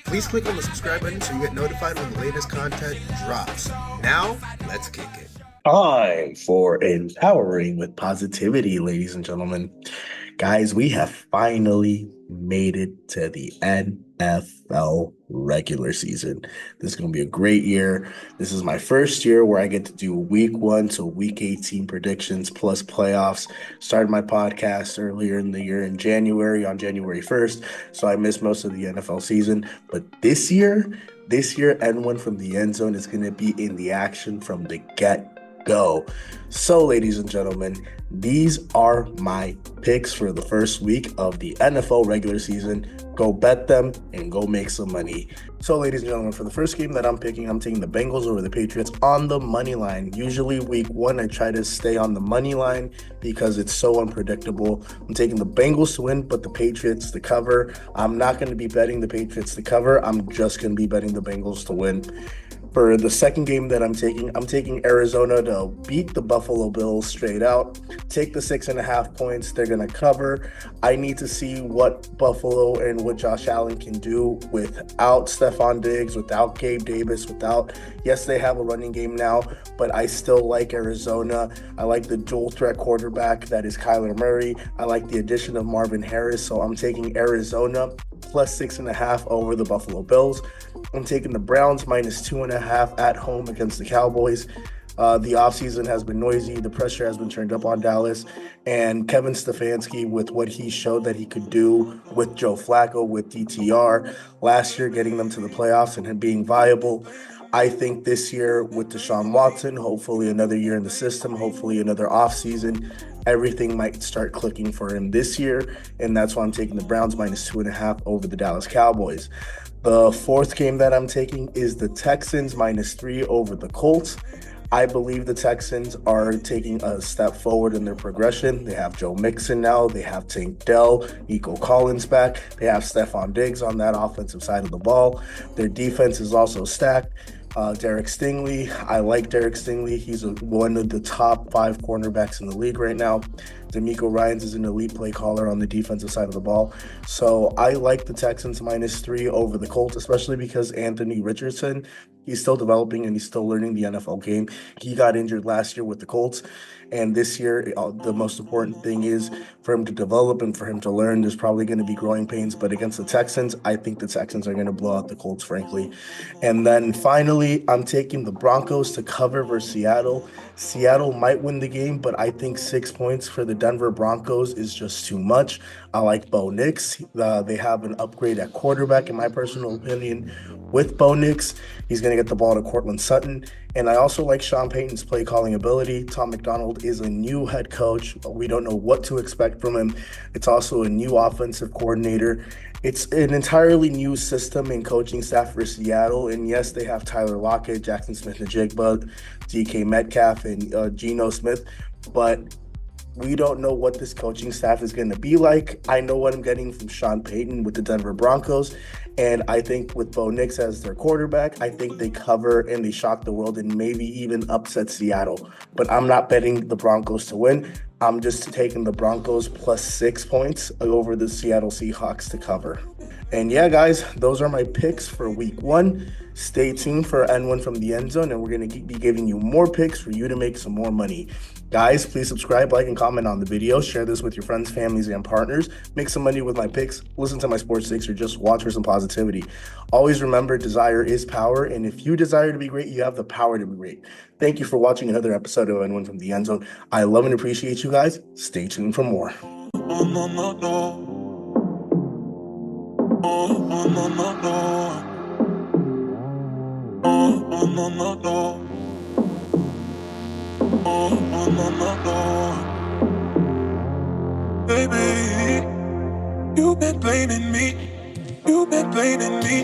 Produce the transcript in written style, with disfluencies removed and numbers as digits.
Please click on the subscribe button so you get notified when the latest content drops. Now, let's kick it. Time for Empowering with Positivity, ladies and gentlemen. Guys, we have finally made it to the NFL regular season. This is going to be a great year. This is my first year where I get to do week 1 to week 18 predictions plus playoffs. Started my podcast earlier in the year in January, on January 1st, so I missed most of the NFL season. But this year, anyone from the end zone is going to be in the action from the get-go. So, ladies and gentlemen, these are my picks for the first week of the NFL regular season. Go bet them and go make some money. So, ladies and gentlemen, for the first game that I'm picking, I'm taking the Bengals over the Patriots on the money line. Usually week 1, I try to stay on the money line because it's so unpredictable. I'm taking the Bengals to win, but the Patriots to cover. I'm not going to be betting the Patriots to cover. I'm just going to be betting the Bengals to win. For the second game that I'm taking Arizona to beat the Buffalo Bills straight out. Take the 6.5 points. They're going to cover. I need to see what Buffalo and what Josh Allen can do without Stephon Diggs, without Gabe Davis, yes, they have a running game now, but I still like Arizona. I like the dual threat quarterback that is Kyler Murray. I like the addition of Marvin Harris, so I'm taking Arizona plus 6.5 over the Buffalo Bills. I'm taking the Browns minus 2.5 at home against the Cowboys. The offseason has been noisy. The pressure has been turned up on Dallas. And Kevin Stefanski, with what he showed that he could do with Joe Flacco, with DTR, last year getting them to the playoffs and him being viable. I think this year with Deshaun Watson, hopefully another year in the system, hopefully another offseason, everything might start clicking for him this year. And that's why I'm taking the Browns minus 2.5 over the Dallas Cowboys. The fourth game that I'm taking is the Texans minus 3 over the Colts. I believe the Texans are taking a step forward in their progression. They have Joe Mixon now. They have Tank Dell, Nico Collins back. They have Stephon Diggs on that offensive side of the ball. Their defense is also stacked. Derek Stingley, I like Derek Stingley. He's one of the top 5 cornerbacks in the league right now. D'Amico Ryans is an elite play caller on the defensive side of the ball. So I like the Texans minus 3 over the Colts, especially because Anthony Richardson, he's still developing and he's still learning the NFL game. He got injured last year with the Colts. And this year, the most important thing is for him to develop and for him to learn. There's probably going to be growing pains. But against the Texans, I think the Texans are going to blow out the Colts, frankly. And then finally, I'm taking the Broncos to cover versus Seattle. Seattle might win the game, but I think 6 points for the Denver Broncos is just too much. I like Bo Nix. They have an upgrade at quarterback, in my personal opinion. With Bo Nix, he's going to get the ball to Cortland Sutton. And I also like Sean Payton's play calling ability. Tom McDonald is a new head coach. We don't know what to expect from him. It's also a new offensive coordinator. It's an entirely new system and coaching staff for Seattle. And yes, they have Tyler Lockett, Jackson Smith-Njigba, DK Metcalf, and Geno Smith. But we don't know what this coaching staff is going to be like. I know what I'm getting from Sean Payton with the Denver Broncos. And I think with Bo Nix as their quarterback, I think they cover and they shock the world and maybe even upset Seattle. But I'm not betting the Broncos to win. I'm just taking the Broncos plus 6 points over the Seattle Seahawks to cover. And yeah, guys, those are my picks for week 1. Stay tuned for N1 from the End Zone, and we're going to be giving you more picks for you to make some more money. Guys, please subscribe, like, and comment on the video. Share this with your friends, families, and partners. Make some money with my picks. Listen to my sports takes or just watch for some positivity. Always remember, desire is power, and if you desire to be great, you have the power to be great. Thank you for watching another episode of N1 from the End Zone. I love and appreciate you guys. Stay tuned for more. Baby, you've been blaming me.